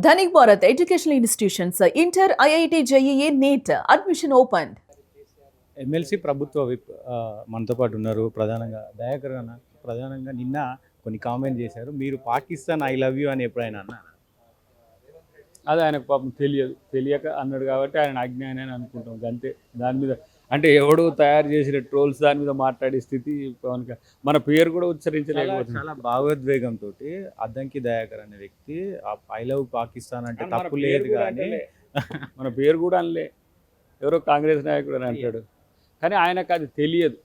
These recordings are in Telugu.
Dhanik Bharat Educational Institutions, Inter, IIT, JEE, NEET, admission opened. MLC ప్రభుత్వ విప్ మనతో పాటు ఉన్నారు. దయాకర్ అన్న ప్రధానంగా నిన్న కొన్ని కామెంట్ చేశారు. మీరు పాకిస్తాన్ ఐ లవ్ యూ అని ఎప్పుడైనా అన్నారా? అది ఆయనకు పాపం తెలియక అన్నాడు కాబట్టి ఆయన అజ్ఞాని అని అనుకుంటాం అంతే. దాని మీద అంటే ఎవడు తయారు చేసిన ట్రోల్స్ దాని మీద మాట్లాడే స్థితి పవన్ మన పేరు కూడా ఉచ్చరించలేకపోతుంది. చాలా భావోద్వేగంతో అద్దంకి దయాకర్ అనే వ్యక్తి ఐ లవ్ పాకిస్తాన్ అంటే తప్పు లేదు కానీ మన పేరు కూడా అనలే, ఎవరో కాంగ్రెస్ నాయకుడు అని అంటాడు. కానీ ఆయనకు అది తెలియదు,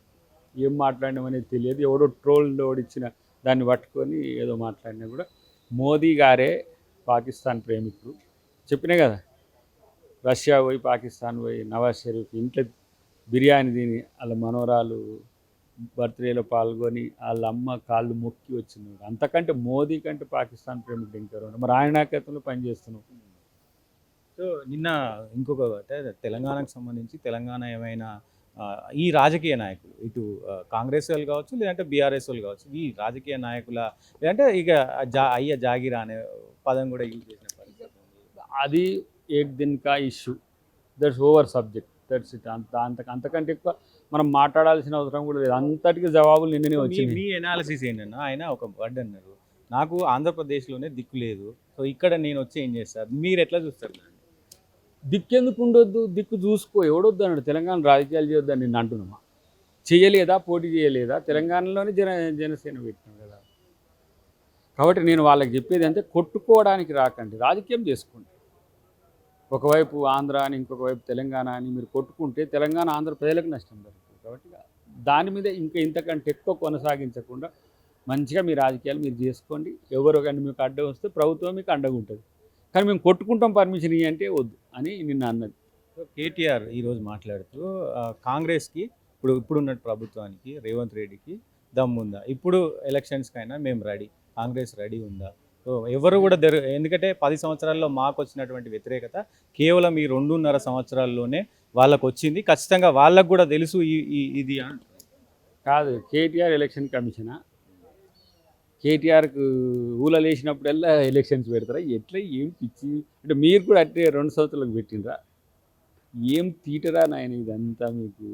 ఏం మాట్లాడడం అనేది తెలియదు. ఎవడో ట్రోల్ ఓడిచ్చిన దాన్ని పట్టుకొని ఏదో మాట్లాడినా కూడా మోదీ గారే పాకిస్తాన్ ప్రేమికుడు. చెప్పినా కదా, రష్యా పోయి పాకిస్తాన్ పోయి నవాజ్ షరీఫ్ ఇంట్లో బిర్యానీ తిని వాళ్ళ మనోరాలు బర్త్డేలో పాల్గొని వాళ్ళ అమ్మ కాళ్ళు మొక్కి వచ్చినాడు. అంతకంటే మోదీ కంటే పాకిస్తాన్ ప్రేమికుడు ఇంకెవరు? మరి ఆయన నాయకత్వంలో పనిచేస్తున్నాం. సో నిన్న ఇంకొక తెలంగాణకు సంబంధించి తెలంగాణ ఏమైనా ఈ రాజకీయ నాయకులు ఇటు కాంగ్రెస్ వాళ్ళు కావచ్చు, లేదంటే బీఆర్ఎస్ వాళ్ళు కావచ్చు, ఈ రాజకీయ నాయకుల లేదంటే ఇక అయ్య జాగిరా అనే పదం కూడా యూజ్ చేసిన పరిస్థితి. అది ఏక్ దిన్ కా issue, that's over subject, that's it. అంతకంటే ఎక్కువ మనం మాట్లాడాల్సిన అవసరం కూడా లేదు. అంతటికి జవాబులు నిన్ననే వచ్చింది. మీ ఎనాలిసిస్ ఏంటన్నా? ఆయన ఒక వర్డ్ అన్నారు, నాకు ఆంధ్రప్రదేశ్లోనే దిక్కు లేదు, సో ఇక్కడ నేను వచ్చి ఏం చేస్తారు, మీరు ఎట్లా చూస్తారు? దిక్కు ఎందుకు ఉండొద్దు? దిక్కు చూసుకో, ఎవడొద్దు అన్నాడు? తెలంగాణ రాజకీయాలు చేయొద్దని నిన్ను అంటున్నామా? చేయలేదా? పోటీ చేయలేదా? తెలంగాణలోనే జనసేన పెట్టినాం కదా. కాబట్టి నేను వాళ్ళకి చెప్పేది అంటే కొట్టుకోవడానికి రాకండి, రాజకీయం చేసుకోండి. ఒకవైపు ఆంధ్ర అని ఇంకొక వైపు తెలంగాణ అని మీరు కొట్టుకుంటే తెలంగాణ ఆంధ్ర ప్రజలకు నష్టం జరుగుతుంది. కాబట్టి దాని మీద ఇంతకంటే ఎక్కువ కొనసాగించకుండా మంచిగా మీ రాజకీయాలు మీరు చేసుకోండి. ఎవరు కానీ మీకు అడ్డం వస్తే ప్రభుత్వం మీకు అండగా ఉంటుంది. కానీ మేము కొట్టుకుంటాం పర్మిషన్ ఇవ్వంటే వద్దు అని నిన్న అన్నది. కేటీఆర్ ఈరోజు మాట్లాడుతూ కాంగ్రెస్కి ఇప్పుడున్న ప్రభుత్వానికి రేవంత్ రెడ్డికి దమ్ముందా, ఇప్పుడు ఎలక్షన్స్కైనా మేము రెడీ, కాంగ్రెస్ రెడీ ఉందా? సో ఎవరు కూడా ఎందుకంటే 10 సంవత్సరాల్లో మాకు వచ్చినటువంటి వ్యతిరేకత కేవలం ఈ 2.5 సంవత్సరాల్లోనే వాళ్ళకు వచ్చింది, ఖచ్చితంగా వాళ్ళకు కూడా తెలుసు ఇది కాదు. కేటీఆర్ ఎలక్షన్ కమిషనా? కేటీఆర్కు ఊళ్ళో వేసినప్పుడల్లా ఎలక్షన్స్ పెడతారా? ఎట్లా? ఏం పిచ్చి అంటే మీరు కూడా అట్టే 2 సంవత్సరాలకు పెట్టినరా? ఏం తీటరా నాయన ఇదంతా మీకు?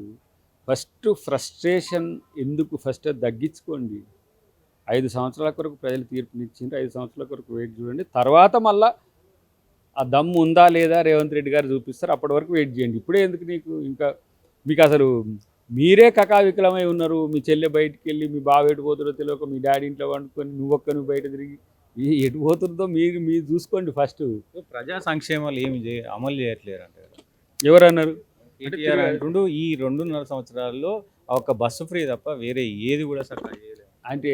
ఫస్ట్ ఫ్రస్ట్రేషన్ ఎందుకు ఫస్ట్ తగ్గించుకోండి. 5 సంవత్సరాల కొరకు ప్రజలు తీర్పునిచ్చిండ్రు, 5 సంవత్సరాల కొరకు వెయిట్ చూడండి. తర్వాత మళ్ళీ ఆ దమ్ము ఉందా లేదా రేవంత్ రెడ్డి గారు చూపిస్తారు, అప్పటి వరకు వెయిట్ చేయండి. ఇప్పుడే ఎందుకు ఇంకా మీకు అసలు మీరే కకావికలమై ఉన్నారు. మీ చెల్లె బయటికి వెళ్ళి మీ బావ ఎటు పోతుందో తెలియక మీ డాడీ ఇంట్లో వండుకొని నువ్వు బయట తిరిగి ఎటు పోతుందో మీరు చూసుకోండి. ఫస్ట్ ప్రజా సంక్షేమాలు ఏమి అమలు చేయట్లేరు అంటే ఎవరన్నారు? అంటుండు ఈ 2.5 సంవత్సరాల్లో ఒక బస్సు ఫ్రీ తప్ప వేరే ఏది కూడా సరిగ్గా చేయలేదు. అంటే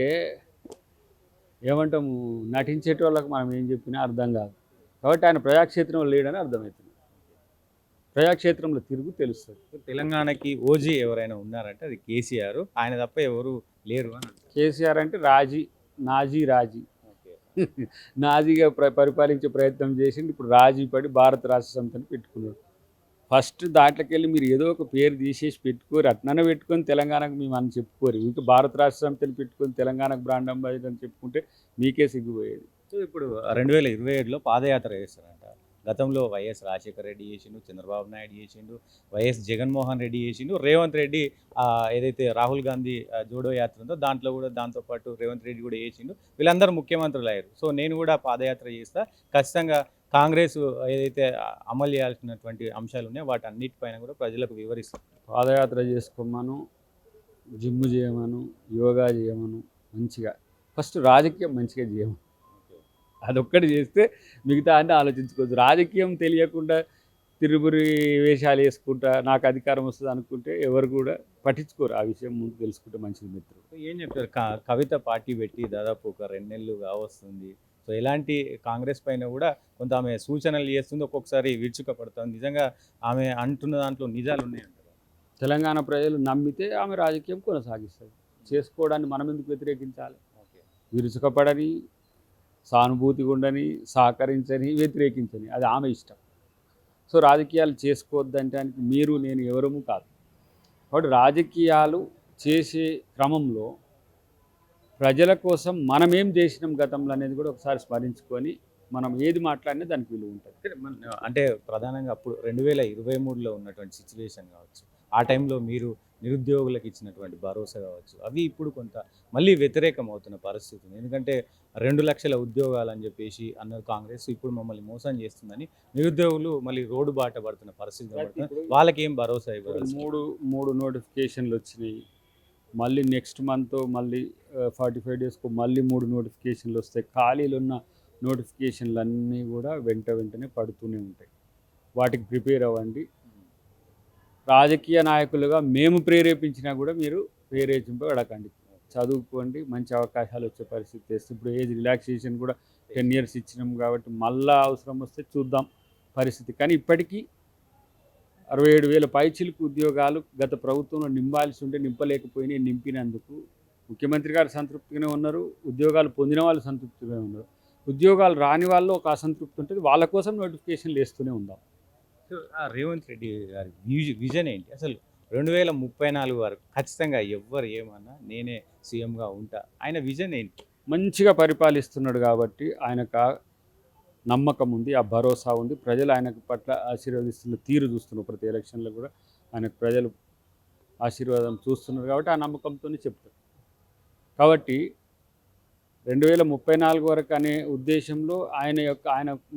ఏమంటాము, నటించేటోళ్ళకి మనం ఏం చెప్పినా అర్థం కాదు. కాబట్టి ఆయన ప్రజాక్షేత్రంలో లేడని అర్థమవుతుంది. ప్రజాక్షేత్రంలో తిరుగు తెలుస్తుంది. తెలంగాణకి ఓజీ ఎవరైనా ఉన్నారంటే అది కేసీఆర్, ఆయన తప్ప ఎవరు లేరు అని. కేసీఆర్ అంటే నాజీ నాజీగా పరిపాలించే ప్రయత్నం చేసింది. ఇప్పుడు రాజీ పడి భారత రాష్ట్ర సమితిని పెట్టుకున్నాడు. ఫస్ట్ దాంట్లోకి వెళ్ళి మీరు ఏదో ఒక పేరు తీసేసి పెట్టుకోరు, అట్ననే పెట్టుకొని తెలంగాణకు మేము అని చెప్పుకోరు. ఇంకా భారత రాష్ట్ర సమితిని పెట్టుకొని తెలంగాణకు బ్రాండ్ అంబాసిడర్ అని చెప్పుకుంటే మీకే సిగ్గుపోయేది. సో ఇప్పుడు 2027లో పాదయాత్ర చేస్తారంట. గతంలో వైఎస్ రాజశేఖర రెడ్డి చేసిండు, చంద్రబాబు నాయుడు చేసిండు, వైఎస్ జగన్మోహన్ రెడ్డి చేసిండు, రేవంత్ రెడ్డి ఏదైతే రాహుల్ గాంధీ జోడో యాత్ర ఉందో దాంట్లో కూడా దాంతోపాటు రేవంత్ రెడ్డి కూడా చేసిండు. వీళ్ళందరూ ముఖ్యమంత్రులు అయ్యారు. సో నేను కూడా పాదయాత్ర చేస్తా, ఖచ్చితంగా కాంగ్రెస్ ఏదైతే అమలు చేయాల్సినటువంటి అంశాలు ఉన్నాయో వాటి అన్నిటిపైన కూడా ప్రజలకు వివరిస్తాం. పాదయాత్ర చేసుకోమను, జిమ్ చేయమను, యోగా చేయమను, మంచిగా ఫస్ట్ రాజకీయం మంచిగా చేయమను. అదొక్కటి చేస్తే మిగతా అన్నీ ఆలోచించుకోవచ్చు. రాజకీయం తెలియకుండా తిరుబురి వేషాలు వేసుకుంటా నాకు అధికారం వస్తుంది అనుకుంటే ఎవరు కూడా పట్టించుకోరు. ఆ విషయం ముందు తెలుసుకుంటే మంచిది. మిత్రులు ఏం చెప్తారు? కవిత పార్టీ పెట్టి దాదాపు ఒక 2 నెలలు కావస్తుంది. సో ఇలాంటి కాంగ్రెస్ పైన కూడా కొంత ఆమె సూచనలు చేస్తుంది, ఒక్కొక్కసారి విరుచుకపడుతుంది. నిజంగా ఆమె అంటున్న దాంట్లో నిజాలు ఉన్నాయంటారు? తెలంగాణ ప్రజలు నమ్మితే ఆమె రాజకీయం కొనసాగిస్తుంది. చేసుకోవడాన్ని మనం ఎందుకు వ్యతిరేకించాలి? విరుచుకపడని, సానుభూతి ఉండని, సహకరించని, వ్యతిరేకించని, అది ఆమె ఇష్టం. సో రాజకీయాలు చేసుకోవద్దంటే మీరు నేను ఎవరము కాదు. కాబట్టి రాజకీయాలు చేసే క్రమంలో ప్రజల కోసం మనమేం చేసినాం గతంలో అనేది కూడా ఒకసారి స్మరించుకొని మనం ఏది మాట్లాడినా దానికి విలువ ఉంటుంది. అంటే ప్రధానంగా అప్పుడు 2023లో ఉన్నటువంటి సిచ్యువేషన్ కావచ్చు, ఆ టైంలో మీరు నిరుద్యోగులకు ఇచ్చినటువంటి భరోసా కావచ్చు, అవి ఇప్పుడు కొంత మళ్ళీ వ్యతిరేకం అవుతున్న పరిస్థితి ఉంది. ఎందుకంటే 2 లక్షల ఉద్యోగాలు అని చెప్పేసి అన్నారు కాంగ్రెస్, ఇప్పుడు మమ్మల్ని మోసం చేస్తుందని నిరుద్యోగులు మళ్ళీ రోడ్డు బాట పడుతున్న పరిస్థితి కనబడుతుంది. వాళ్ళకి ఏం భరోసా ఇప్పుడు ఇవ్వాలి? మూడు నోటిఫికేషన్లు వచ్చినాయి. మళ్ళీ నెక్స్ట్ మంత్ మళ్ళీ 45 డేస్కు మళ్ళీ 3 నోటిఫికేషన్లు వస్తాయి. ఖాళీలు ఉన్న నోటిఫికేషన్లు అన్నీ కూడా వెంటనే పడుతూనే ఉంటాయి. వాటికి ప్రిపేర్ అవ్వండి. రాజకీయ నాయకులుగా మేము ప్రేరేపించినా కూడా మీరు ప్రేరేపింపబడకండి. చదువుకోండి, మంచి అవకాశాలు వచ్చే పరిస్థితి తెస్తే. ఇప్పుడు ఏజ్ రిలాక్సేషన్ కూడా 10 years ఇచ్చినాం కాబట్టి మళ్ళా అవసరం వస్తే చూద్దాం పరిస్థితి. కానీ ఇప్పటికీ 67,000 పైచిలుకు ఉద్యోగాలు గత ప్రభుత్వంలో నింపాల్సి ఉంటే నింపలేకపోయినాయి. నింపినందుకు ముఖ్యమంత్రి గారు సంతృప్తిగానే ఉన్నారు, ఉద్యోగాలు పొందిన వాళ్ళు సంతృప్తిగానే ఉన్నారు. ఉద్యోగాలు రాని వాళ్ళు ఒక అసంతృప్తి ఉంటుంది. వాళ్ళ కోసం నోటిఫికేషన్లు వేస్తూనే ఉందాం. సో రేవంత్ రెడ్డి గారి విజన్ ఏంటి అసలు? 2034 వరకు ఖచ్చితంగా ఎవ్వరు ఏమన్నా నేనే సీఎంగా ఉంటా, ఆయన విజన్ ఏంటి? మంచిగా పరిపాలిస్తున్నాడు కాబట్టి ఆయనకు ఆ నమ్మకం ఉంది, ఆ భరోసా ఉంది. ప్రజలు ఆయనకు పట్ల ఆశీర్వదిస్తున్న తీరు చూస్తున్నారు. ప్రతి ఎలక్షన్లో కూడా ఆయనకు ప్రజలు ఆశీర్వాదం చూస్తున్నారు కాబట్టి ఆ నమ్మకంతోనే చెప్తారు. కాబట్టి 2034 వరకు అనే ఉద్దేశంలో ఆయన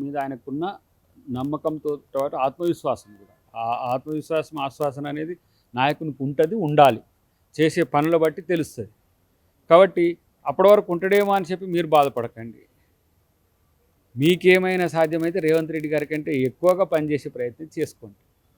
మీద ఆయనకున్న నమ్మకంతో పాటు ఆత్మవిశ్వాసం కూడా. ఆ ఆత్మవిశ్వాసం, ఆశ్వాసన అనేది నాయకునికి ఉంటుంది, ఉండాలి. చేసే పనుల బట్టి తెలుస్తుంది. కాబట్టి అప్పటి వరకు ఉంటాడేమో అని చెప్పి మీరు బాధపడకండి. మీకేమైనా సాధ్యమైతే రేవంత్ రెడ్డి గారి కంటే ఎక్కువగా పనిచేసే ప్రయత్నం చేసుకోండి.